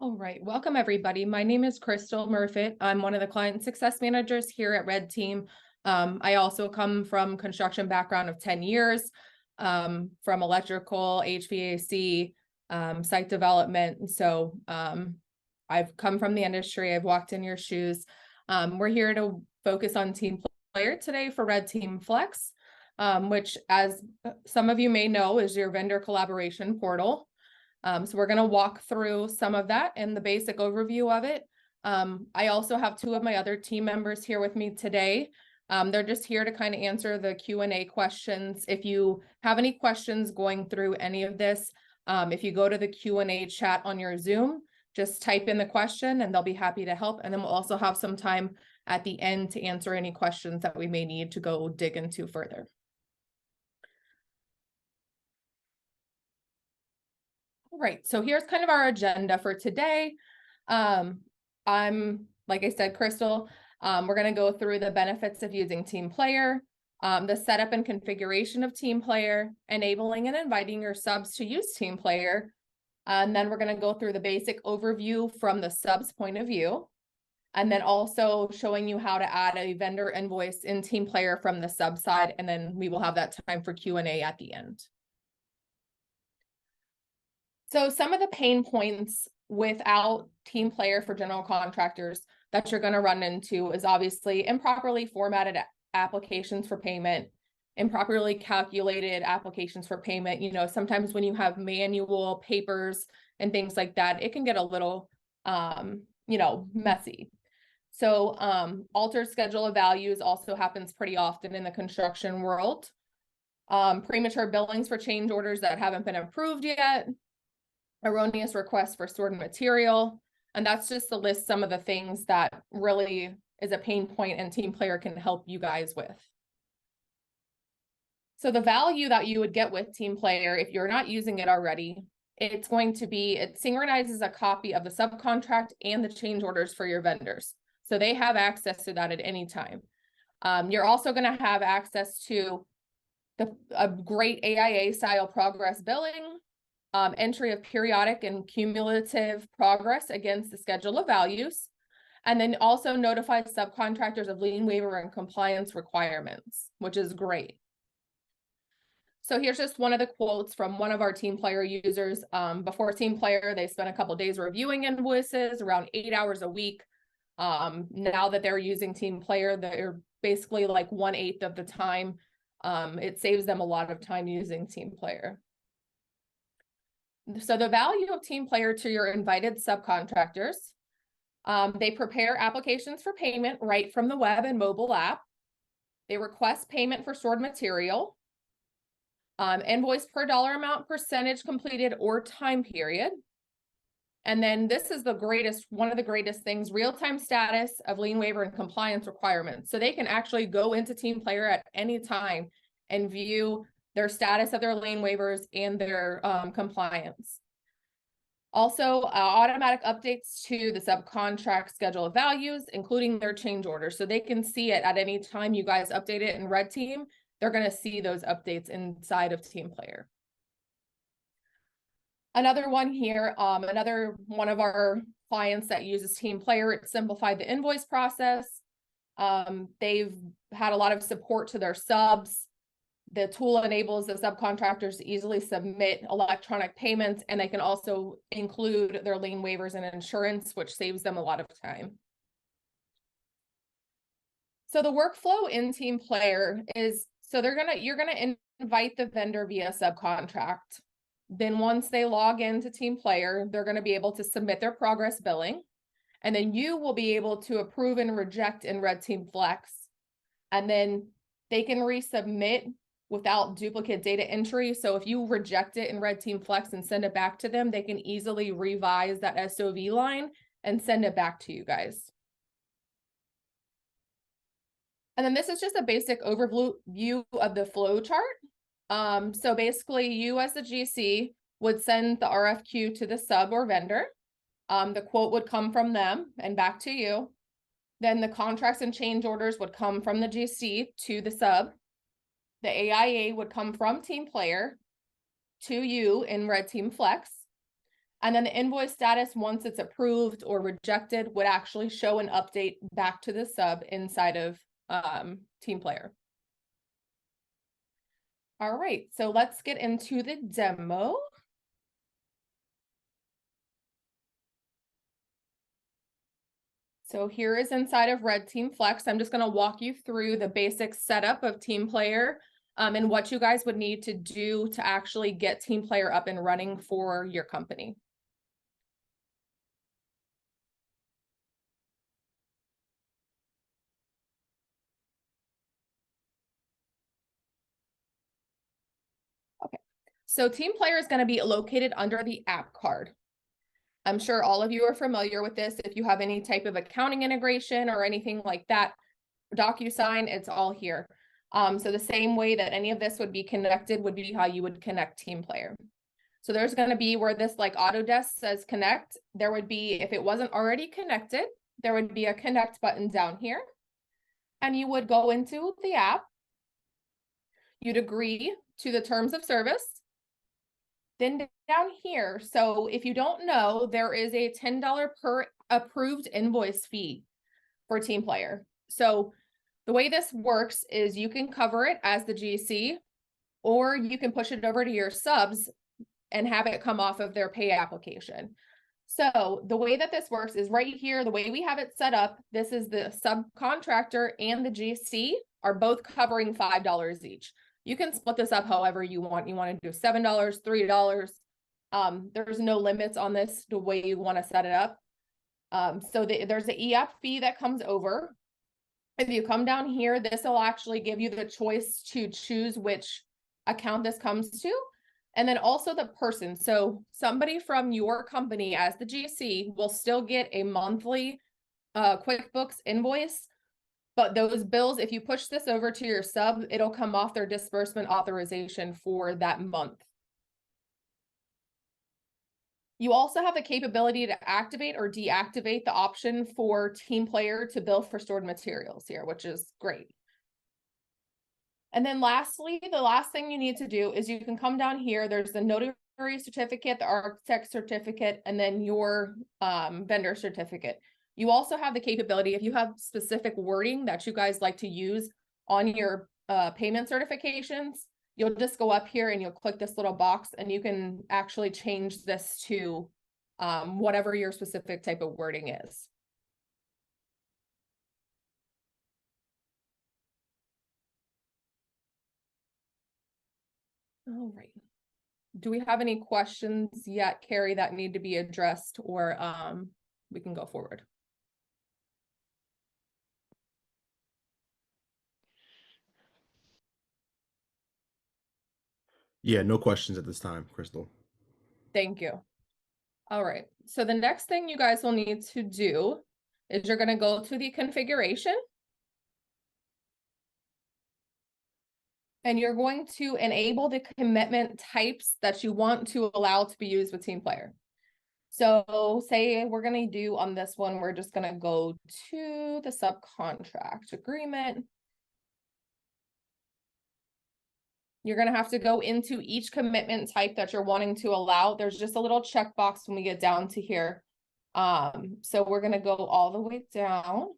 All right, welcome everybody. My name is Crystal Murfitt. I'm one of the client success managers here at RedTeam. I also come from construction background of 10 years, from electrical, HVAC, site development. So I've come from the industry. I've walked in your shoes. We're here to focus on TeamPlayer today for RedTeam Flex, which, as some of you may know, is your vendor collaboration portal. So we're going to walk through some of that and the basic overview of it. I also have two of my other team members here with me today. They're just here to kind of answer the Q&A questions. If you have any questions going through any of this, if you go to the Q&A chat on your Zoom, just type in the question and they'll be happy to help. And then we'll also have some time at the end to answer any questions that we may need to go dig into further. Right, so here's kind of our agenda for today. I'm, like I said, Crystal. We're going to go through the benefits of using TeamPlayer, the setup and configuration of TeamPlayer, enabling and inviting your subs to use TeamPlayer. And then we're going to go through the basic overview from the subs point of view, and then also showing you how to add a vendor invoice in TeamPlayer from the sub side. And then we will have that time for Q&A at the end. So some of the pain points without TeamPlayer for general contractors that you're going to run into is obviously improperly formatted applications for payment, improperly calculated applications for payment. You know, sometimes when you have manual papers and things like that, it can get a little, messy. So altered schedule of values also happens pretty often in the construction world. Premature billings for change orders that haven't been approved yet. Erroneous requests for stored material. And that's just to list some of the things that really is a pain point and TeamPlayer can help you guys with. So the value that you would get with TeamPlayer, if you're not using it already, it's going to be, it synchronizes a copy of the subcontract and the change orders for your vendors. So they have access to that at any time. You're also going to have access to a great AIA style progress billing, entry of periodic and cumulative progress against the schedule of values, and then also notify subcontractors of lien waiver and compliance requirements, which is great. So here's just one of the quotes from one of our TeamPlayer users. Before TeamPlayer, they spent a couple days reviewing invoices, around 8 hours a week. Now that they're using TeamPlayer, they're basically like 1/8 of the time. It saves them a lot of time using TeamPlayer. So the value of TeamPlayer to your invited subcontractors, they prepare applications for payment right from the web and mobile app. They request payment for stored material, invoice per dollar amount, percentage completed, or time period. And then this is one of the greatest things, real-time status of lien waiver and compliance requirements. So they can actually go into TeamPlayer at any time and view their status of their lien waivers and their compliance. Also, automatic updates to the subcontract schedule of values, including their change orders. So they can see it at any time you guys update it in RedTeam. They're going to see those updates inside of TeamPlayer. Another one here, another one of our clients that uses TeamPlayer, it simplified the invoice process. They've had a lot of support to their subs. The tool enables the subcontractors to easily submit electronic payments, and they can also include their lien waivers and insurance, which saves them a lot of time. So the workflow in TeamPlayer is, so you're gonna invite the vendor via subcontract. Then once they log into TeamPlayer, they're gonna be able to submit their progress billing, and then you will be able to approve and reject in RedTeam Flex, and then they can resubmit without duplicate data entry. So if you reject it in RedTeam Flex and send it back to them, they can easily revise that SOV line and send it back to you guys. And then this is just a basic overview of the flow chart. So basically you as the GC would send the RFQ to the sub or vendor. The quote would come from them and back to you. Then the contracts and change orders would come from the GC to the sub. The AIA would come from TeamPlayer to you in RedTeam Flex. And then the invoice status, once it's approved or rejected, would actually show an update back to the sub inside of TeamPlayer. All right, so let's get into the demo. So here is inside of RedTeam Flex. I'm just going to walk you through the basic setup of TeamPlayer and what you guys would need to do to actually get TeamPlayer up and running for your company. Okay, so TeamPlayer is going to be located under the app card. I'm sure all of you are familiar with this. If you have any type of accounting integration or anything like that, DocuSign, it's all here. So the same way that any of this would be connected would be how you would connect TeamPlayer. So there's going to be where this like Autodesk says connect, there would be, if it wasn't already connected, there would be a connect button down here. And you would go into the app. You'd agree to the terms of service. Then down here, so if you don't know, there is a $10 per approved invoice fee for TeamPlayer. So the way this works is you can cover it as the GC, or you can push it over to your subs and have it come off of their pay application. So the way that this works is right here, the way we have it set up, this is the subcontractor and the GC are both covering $5 each. You can split this up however you want. You want to do $7, $3. There's no limits on this, the way you want to set it up. There's an EF fee that comes over. If you come down here, this will actually give you the choice to choose which account this comes to. And then also the person. So somebody from your company as the GC will still get a monthly QuickBooks invoice. But those bills, if you push this over to your sub, it'll come off their disbursement authorization for that month. You also have the capability to activate or deactivate the option for TeamPlayer to bill for stored materials here, which is great. And then lastly, the last thing you need to do is you can come down here. There's the notary certificate, the architect certificate, and then your vendor certificate. You also have the capability, if you have specific wording that you guys like to use on your payment certifications, you'll just go up here and you'll click this little box and you can actually change this to whatever your specific type of wording is. All right. Do we have any questions yet, Carrie, that need to be addressed, or we can go forward? Yeah, no questions at this time, Crystal. Thank you. All right. So the next thing you guys will need to do is you're going to go to the configuration. And you're going to enable the commitment types that you want to allow to be used with TeamPlayer. So say we're going to do on this one, we're just going to go to the subcontract agreement. You're going to have to go into each commitment type that you're wanting to allow. There's just a little checkbox when we get down to here. So we're going to go all the way down.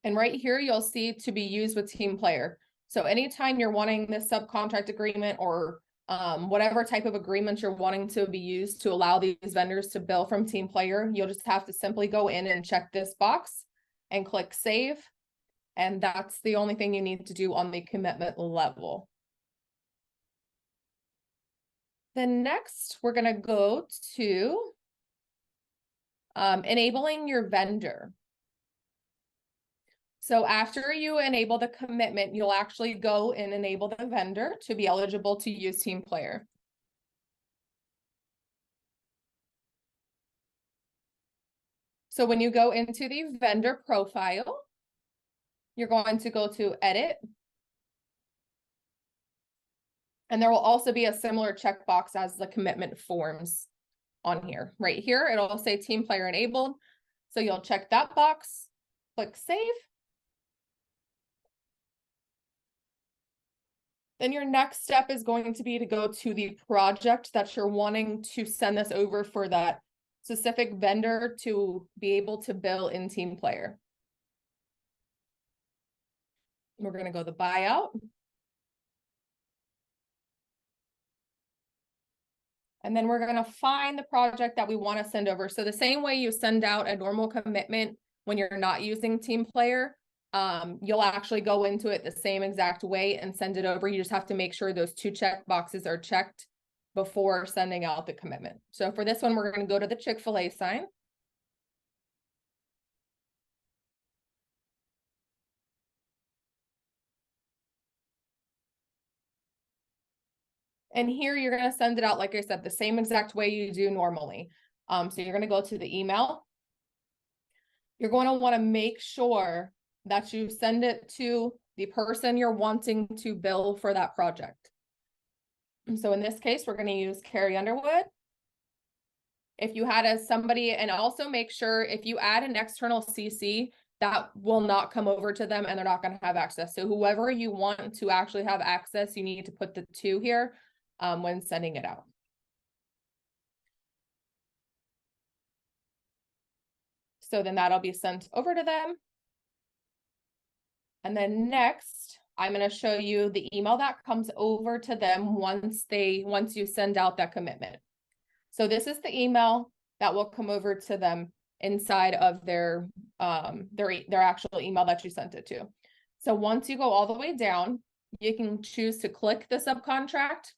And right here, you'll see to be used with TeamPlayer. So anytime you're wanting this subcontract agreement or whatever type of agreement you're wanting to be used to allow these vendors to bill from TeamPlayer, you'll just have to simply go in and check this box and click save. And that's the only thing you need to do on the commitment level. Then next, we're going to go to enabling your vendor. So after you enable the commitment, you'll actually go and enable the vendor to be eligible to use TeamPlayer. So when you go into the vendor profile, you're going to go to edit. And there will also be a similar checkbox as the commitment forms. on here. Right here, it'll say TeamPlayer enabled. So you'll check that box, click save. Then your next step is going to be to go to the project that you're wanting to send this over for that specific vendor to be able to bill in TeamPlayer. We're going to go the buyout. And then we're going to find the project that we want to send over. So the same way you send out a normal commitment when you're not using TeamPlayer, you'll actually go into it the same exact way and send it over. You just have to make sure those 2 check boxes are checked before sending out the commitment. So for this one, we're going to go to the Chick-fil-A sign. And here you're going to send it out, like I said, the same exact way you do normally. So you're going to go to the email. You're going to want to make sure that you send it to the person you're wanting to bill for that project. So in this case, we're going to use Carrie Underwood. If you had somebody, and also make sure if you add an external CC, that will not come over to them and they're not going to have access. So whoever you want to actually have access, you need to put the 2 here when sending it out. So then that'll be sent over to them. And then next, I'm going to show you the email that comes over to them once you send out that commitment. So this is the email that will come over to them inside of their actual email that you sent it to. So once you go all the way down, you can choose to click the subcontract.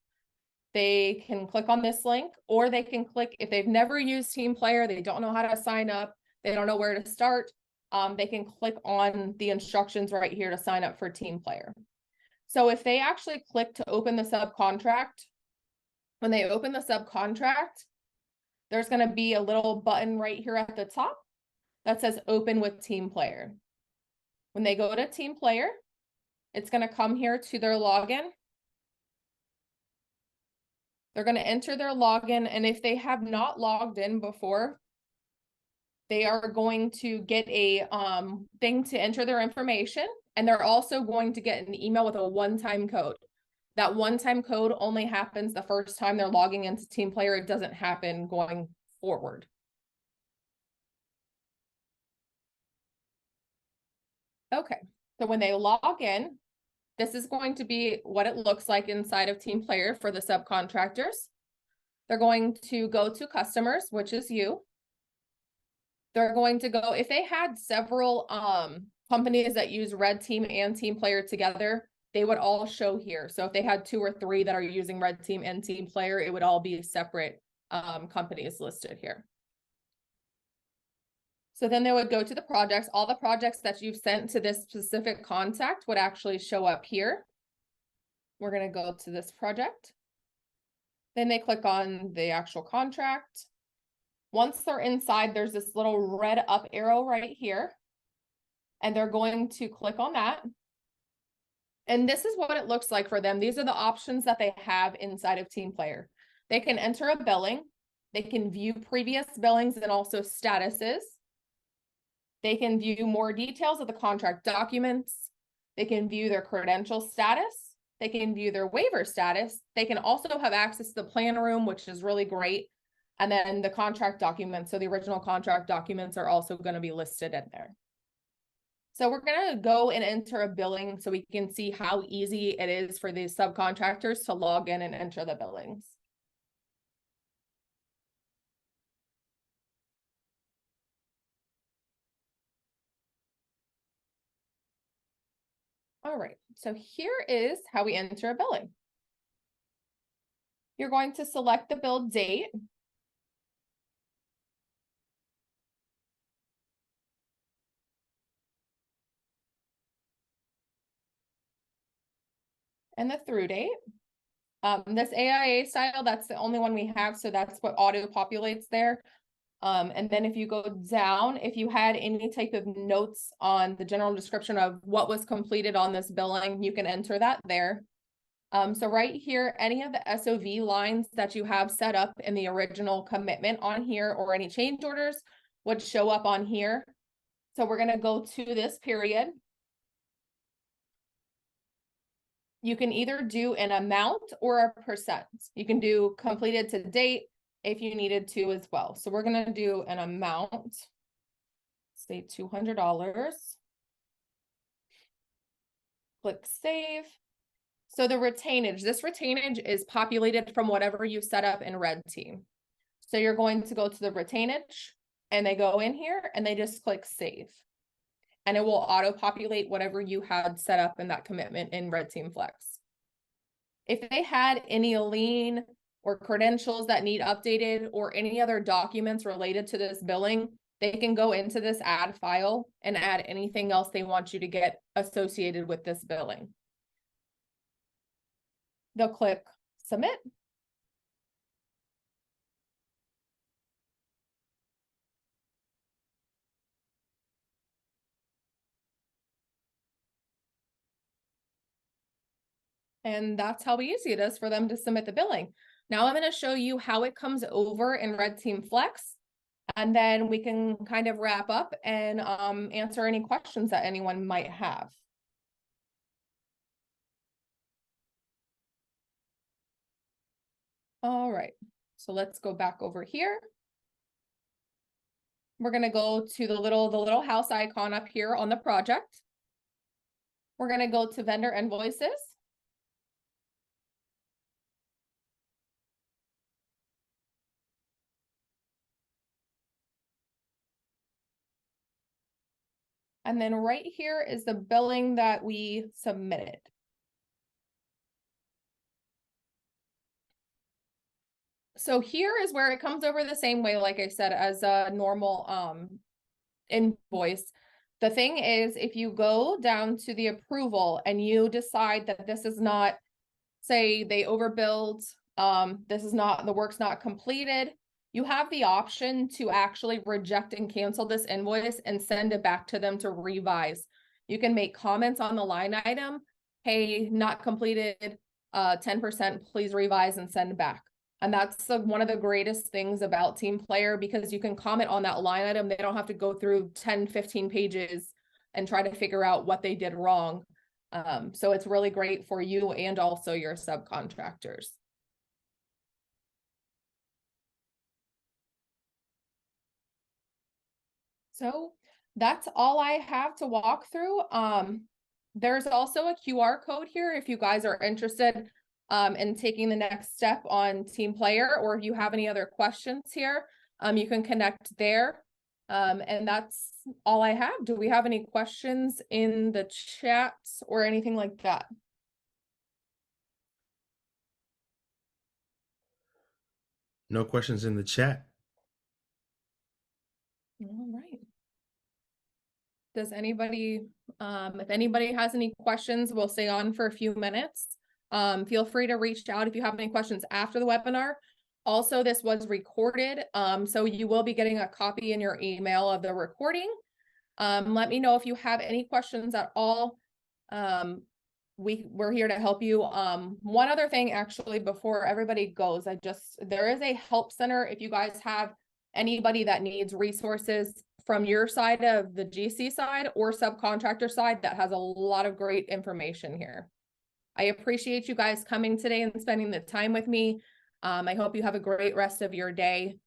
They can click on this link, or they can click, if they've never used TeamPlayer, they don't know how to sign up, they don't know where to start, they can click on the instructions right here to sign up for TeamPlayer. So if they actually click to open the subcontract, when they open the subcontract, there's going to be a little button right here at the top that says open with TeamPlayer. When they go to TeamPlayer, it's going to come here to their login. They're going to enter their login, and if they have not logged in before, they are going to get a thing to enter their information, and they're also going to get an email with a one-time code. That one-time code only happens the first time they're logging into TeamPlayer. It doesn't happen going forward. Okay, so when they log in, this is going to be what it looks like inside of TeamPlayer for the subcontractors. They're going to go to customers, which is you. They're going to go, if they had several companies that use RedTeam and TeamPlayer together, they would all show here. So if they had 2 or 3 that are using RedTeam and TeamPlayer, it would all be separate companies listed here. So then they would go to the projects. All the projects that you've sent to this specific contact would actually show up here. We're going to go to this project. Then they click on the actual contract. Once they're inside, there's this little red up arrow right here. And they're going to click on that. And this is what it looks like for them. These are the options that they have inside of TeamPlayer. They can enter a billing. They can view previous billings and also statuses. They can view more details of the contract documents. They can view their credential status. They can view their waiver status. They can also have access to the plan room, which is really great. And then the contract documents. So the original contract documents are also going to be listed in there. So we're going to go and enter a billing so we can see how easy it is for these subcontractors to log in and enter the billings. All right, so here is how we enter a billing. You're going to select the bill date. And the through date. This AIA style, that's the only one we have, so that's what auto populates there. And then if you go down, if you had any type of notes on the general description of what was completed on this billing, you can enter that there. So right here, any of the SOV lines that you have set up in the original commitment on here or any change orders would show up on here. So we're gonna go to this period. You can either do an amount or a percent. You can do completed to date if you needed to as well. So we're gonna do an amount, say $200. Click save. So the retainage, this retainage is populated from whatever you set up in RedTeam. So you're going to go to the retainage and they go in here and they just click save. And it will auto-populate whatever you had set up in that commitment in RedTeam Flex. If they had any lien or credentials that need updated or any other documents related to this billing, they can go into this add file and add anything else they want you to get associated with this billing. They'll click submit. And that's how easy it is for them to submit the billing. Now I'm going to show you how it comes over in RedTeam Flex, and then we can kind of wrap up and answer any questions that anyone might have. All right, so let's go back over here. We're going to go to the little house icon up here on the project. We're going to go to vendor invoices. And then right here is the billing that we submitted. So here is where it comes over the same way, like I said, as a normal invoice. The thing is, if you go down to the approval and you decide that this is not, say they overbilled, this is not, the work's not completed, you have the option to actually reject and cancel this invoice and send it back to them to revise. You can make comments on the line item, hey, not completed, 10%, please revise and send back. And that's one of the greatest things about TeamPlayer, because you can comment on that line item. They don't have to go through 10, 15 pages and try to figure out what they did wrong. So it's really great for you and also your subcontractors. So that's all I have to walk through. There's also a QR code here if you guys are interested in taking the next step on TeamPlayer, or if you have any other questions here, you can connect there. And that's all I have. Do we have any questions in the chat or anything like that? No questions in the chat. All right. Does anybody, if anybody has any questions, we'll stay on for a few minutes. Feel free to reach out if you have any questions after the webinar. Also, this was recorded, so you will be getting a copy in your email of the recording. Let me know if you have any questions at all. We're here to help you. One other thing, actually, before everybody goes, there is a help center if you guys have anybody that needs resources from your side of the GC side or subcontractor side that has a lot of great information here. I appreciate you guys coming today and spending the time with me. I hope you have a great rest of your day.